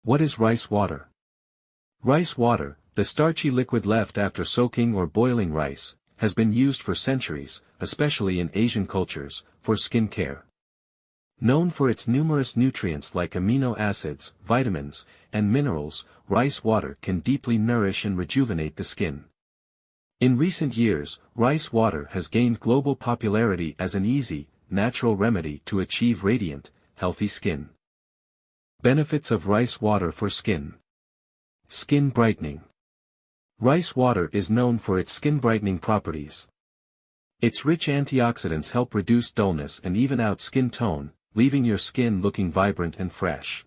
What is rice water? Rice water, the starchy liquid left after soaking or boiling rice, has been used for centuries, especially in Asian cultures, for skin care. Known for its numerous nutrients like amino acids, vitamins, and minerals, rice water can deeply nourish and rejuvenate the skin. In recent years, rice water has gained global popularity as an easy, natural remedy to achieve radiant, healthy skin. Benefits of rice water for skin. Skin brightening. Rice water is known for its skin brightening properties. Its rich antioxidants help reduce dullness and even out skin tone, leaving your skin looking vibrant and fresh.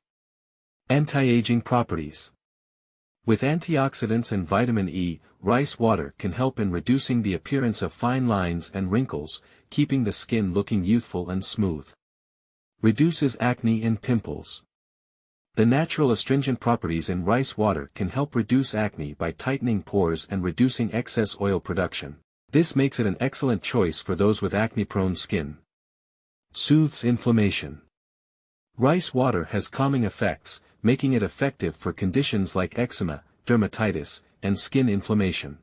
Anti-aging properties. With antioxidants and vitamin E, rice water can help in reducing the appearance of fine lines and wrinkles, keeping the skin looking youthful and smooth. Reduces acne and pimples. The natural astringent properties in rice water can help reduce acne by tightening pores and reducing excess oil production. This makes it an excellent choice for those with acne-prone skin. Soothes inflammation. Rice water has calming effects, making it effective for conditions like eczema, dermatitis, and skin inflammation.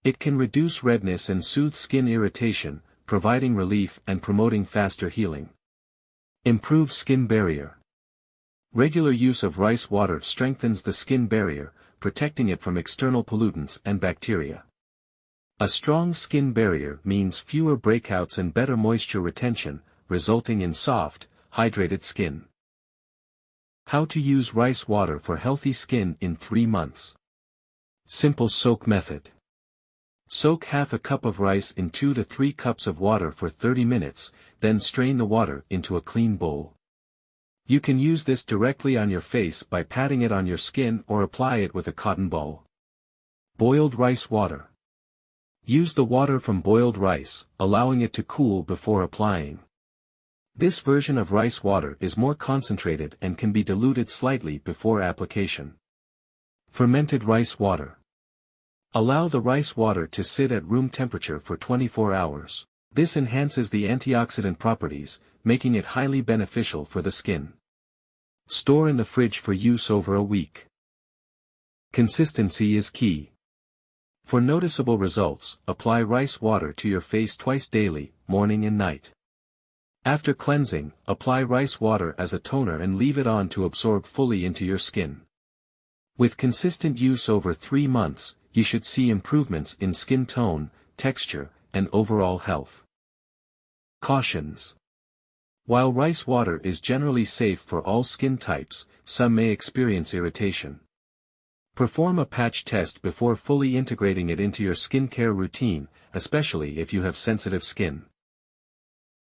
It can reduce redness and soothe skin irritation, providing relief and promoting faster healing. Improves skin barrier. Regular use of rice water strengthens the skin barrier, protecting it from external pollutants and bacteria. A strong skin barrier means fewer breakouts and better moisture retention, resulting in soft, hydrated skin. How to use rice water for healthy skin in 3 months. Simple soak method. Soak half a cup of rice in 2 to 3 cups of water for 30 minutes, then strain the water into a clean bowl. You can use this directly on your face by patting it on your skin or apply it with a cotton ball. Boiled rice water. Use the water from boiled rice, allowing it to cool before applying. This version of rice water is more concentrated and can be diluted slightly before application. Fermented rice water. Allow the rice water to sit at room temperature for 24 hours. This enhances the antioxidant properties, making it highly beneficial for the skin. Store in the fridge for use over a week. Consistency is key. For noticeable results, apply rice water to your face twice daily, morning and night. After cleansing, apply rice water as a toner and leave it on to absorb fully into your skin. With consistent use over 3 months, you should see improvements in skin tone, texture, and overall health. Cautions. While rice water is generally safe for all skin types, some may experience irritation. Perform a patch test before fully integrating it into your skincare routine, especially if you have sensitive skin.